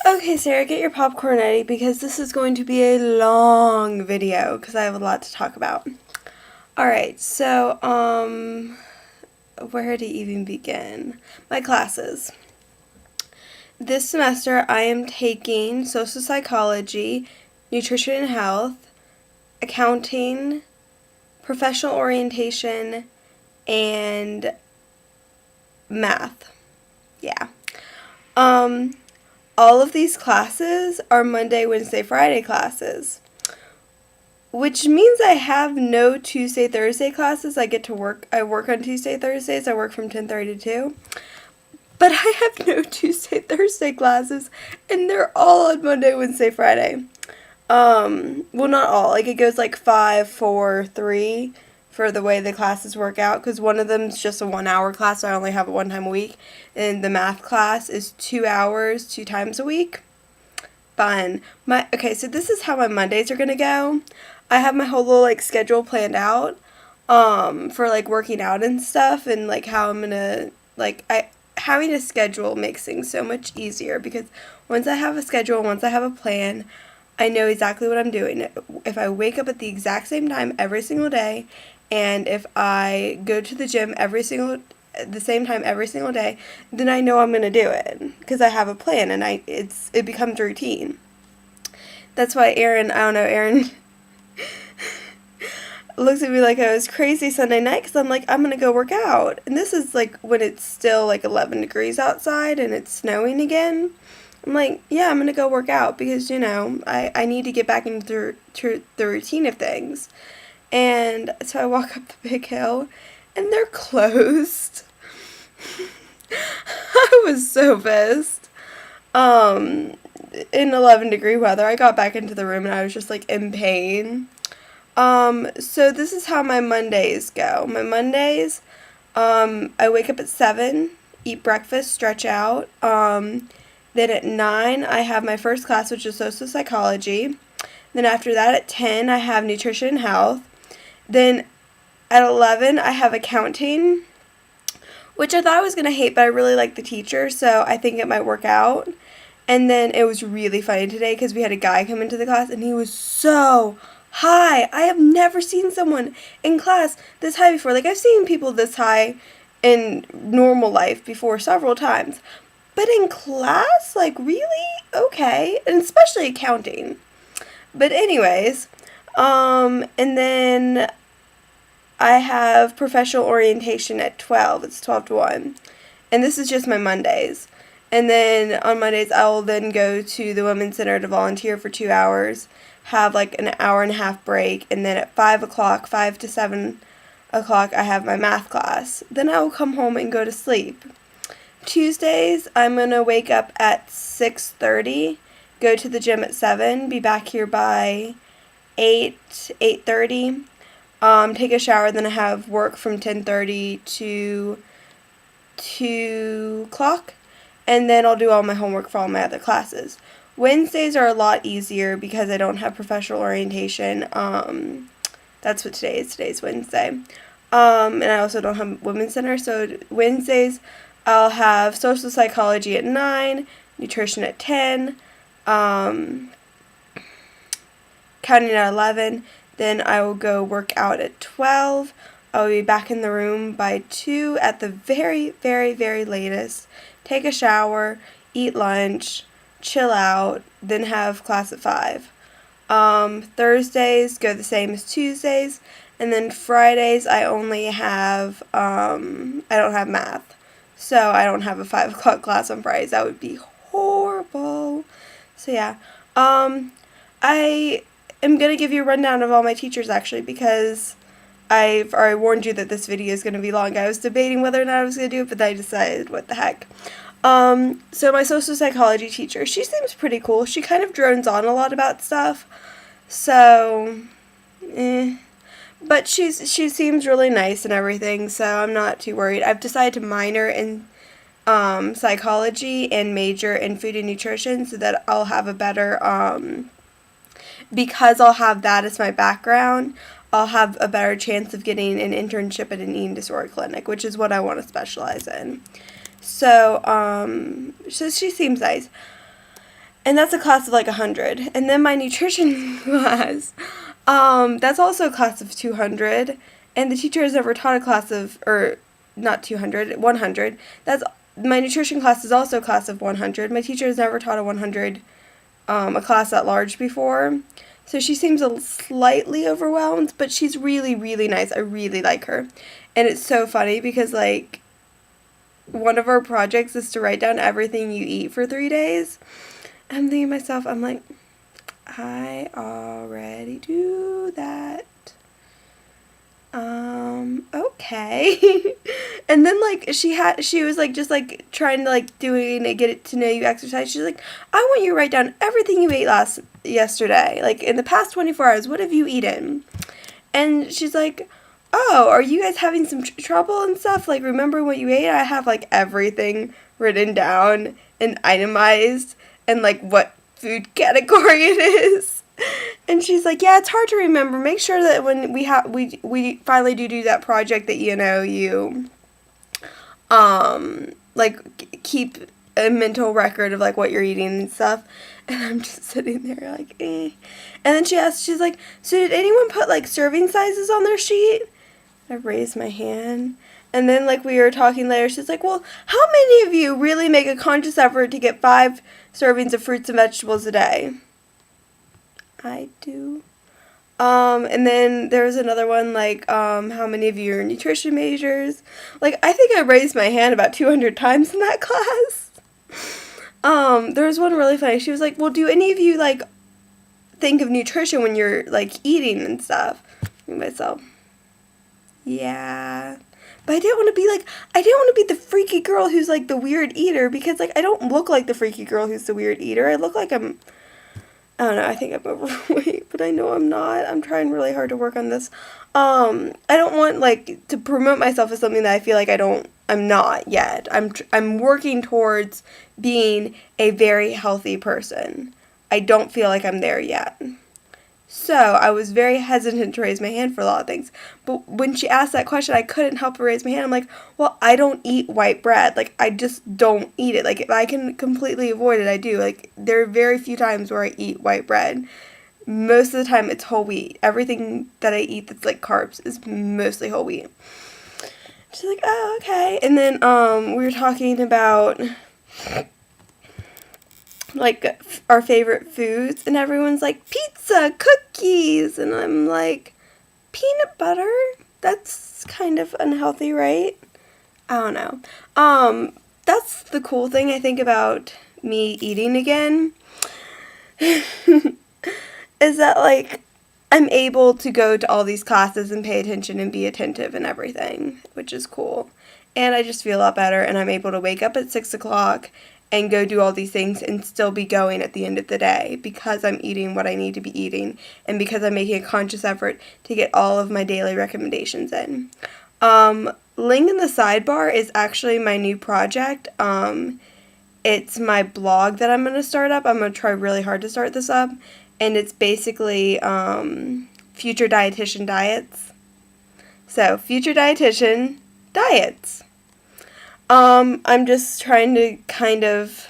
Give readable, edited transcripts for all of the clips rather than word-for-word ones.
Okay, Sarah, get your popcorn ready because this is going to be a long video because I have a lot to talk about. Alright, so, where to even begin? My classes. This semester I am taking social psychology, nutrition and health, accounting, professional orientation, and math. Yeah. All of these classes are Monday, Wednesday, Friday classes, which means I have no Tuesday, Thursday classes. I work on Tuesday, Thursdays. I work from 10:30 to 2. But I have no Tuesday, Thursday classes, and they're all on Monday, Wednesday, Friday. Well, not all. Like, it goes like 5, 4, 3 for the way the classes work out, because one of them is just a 1-hour class, so I only have it one time a week, and the math class is 2 hours, 2 times a week. Fun. Okay, so this is how my Mondays are gonna go. I have my whole little, like, schedule planned out, for, like, working out and stuff, and, like, how I'm gonna, like, having a schedule makes things so much easier, because once I have a schedule, once I have a plan, I know exactly what I'm doing. If I wake up at the exact same time every single day, and if I go to the gym the same time every single day, then I know I'm gonna do it because I have a plan, and it becomes routine. That's why Aaron looks at me like I was crazy Sunday night because I'm like, I'm gonna go work out, and this is like when it's still like 11 degrees outside and it's snowing again. I'm like, yeah, I'm gonna go work out because I need to get back into the routine of things. And so I walk up the big hill, and they're closed. I was so pissed. In 11-degree weather, I got back into the room, and I was just like in pain. So this is how my Mondays go. My Mondays, I wake up at 7, eat breakfast, stretch out. Then at 9, I have my first class, which is social psychology. Then after that, at 10, I have nutrition and health. Then at 11, I have accounting, which I thought I was going to hate, but I really like the teacher, so I think it might work out. And then it was really funny today because we had a guy come into the class, and he was so high. I have never seen someone in class this high before. Like, I've seen people this high in normal life before several times. But in class, like, really? Okay. And especially accounting. But anyways, and then I have professional orientation at 12. It's 12 to 1. And this is just my Mondays. And then on Mondays, I will then go to the Women's Center to volunteer for 2 hours, have like an hour and a half break, and then at 5 o'clock, 5 to 7 o'clock, I have my math class. Then I will come home and go to sleep. Tuesdays, I'm going to wake up at 6:30, go to the gym at 7, be back here by 8:30, take a shower, then I have work from 10:30 to 2 o'clock, and then I'll do all my homework for all my other classes. Wednesdays are a lot easier because I don't have professional orientation. That's what today is. Today's Wednesday. And I also don't have Women's Center, so Wednesdays I'll have social psychology at 9, nutrition at 10, counting at 11, then I will go work out at 12. I'll be back in the room by 2 at the very, very, very latest, take a shower, eat lunch, chill out, then have class at 5. Thursdays go the same as Tuesdays, and then Fridays I only have, I don't have math. So I don't have a 5 o'clock class on Fridays. That would be horrible. So yeah. I am going to give you a rundown of all my teachers actually because I've already warned you that this video is going to be long. I was debating whether or not I was going to do it, but then I decided what the heck. So my social psychology teacher, she seems pretty cool. She kind of drones on a lot about stuff. So, But she seems really nice and everything, so I'm not too worried. I've decided to minor in psychology and major in food and nutrition so that I'll have a better, because I'll have that as my background, I'll have a better chance of getting an internship at an eating disorder clinic, which is what I want to specialize in. So, so she seems nice. And that's a class of like 100. And then my nutrition class, that's also a class of 200. And the teacher has never taught a class of, or not 200, 100. That's, my nutrition class is also a class of 100. My teacher has never taught a 100, a class that large before. So she seems slightly overwhelmed, but she's really, really nice. I really like her. And it's so funny because, like, one of our projects is to write down everything you eat for 3 days. I'm thinking to myself, I'm like, I already do that. Okay. And then, like, she was, like, just, like, trying to, like, doing a get to know you exercise. She's like, I want you to write down everything you ate yesterday. Like, in the past 24 hours, what have you eaten? And she's like, oh, are you guys having some trouble and stuff? Like, remember what you ate? I have, like, everything written down and itemized and, like, what food category it is. And she's like, yeah, it's hard to remember. Make sure that when we finally do that project that, you know, you, like, keep a mental record of, like, what you're eating and stuff. And I'm just sitting there like, eh. And then she's like, so did anyone put, like, serving sizes on their sheet? I raised my hand. And then, like, we were talking later, she's like, well, how many of you really make a conscious effort to get 5 servings of fruits and vegetables a day? I do. And then there was another one, like, how many of you are nutrition majors? Like, I think I raised my hand about 200 times in that class. There was one really funny. She was like, well, do any of you, like, think of nutrition when you're, like, eating and stuff? And myself, yeah. But I didn't want to be the freaky girl who's, like, the weird eater, because, like, I don't look like the freaky girl who's the weird eater. I look like I don't know, I think I'm overweight, but I know I'm not. I'm trying really hard to work on this. I don't want, like, to promote myself as something that I feel like I'm not yet. I'm working towards being a very healthy person. I don't feel like I'm there yet. So I was very hesitant to raise my hand for a lot of things. But when she asked that question, I couldn't help but raise my hand. I'm like, well, I don't eat white bread. Like, I just don't eat it. Like, if I can completely avoid it, I do. Like, there are very few times where I eat white bread. Most of the time, it's whole wheat. Everything that I eat that's, like, carbs is mostly whole wheat. She's like, oh, okay. And then we were talking about, like, our favorite foods, and everyone's like, pizza, cookies, and I'm like, peanut butter? That's kind of unhealthy, right? I don't know. That's the cool thing I think about me eating again, is that, like, I'm able to go to all these classes and pay attention and be attentive and everything, which is cool. And I just feel a lot better, and I'm able to wake up at 6 o'clock and go do all these things and still be going at the end of the day because I'm eating what I need to be eating and because I'm making a conscious effort to get all of my daily recommendations in. Link in the sidebar is actually my new project. It's my blog that I'm going to start up. I'm going to try really hard to start this up. And it's basically future dietitian diets. So, future dietitian diets. I'm just trying to kind of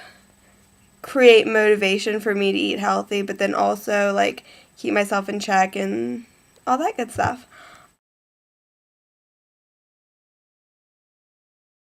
create motivation for me to eat healthy, but then also, like, keep myself in check and all that good stuff.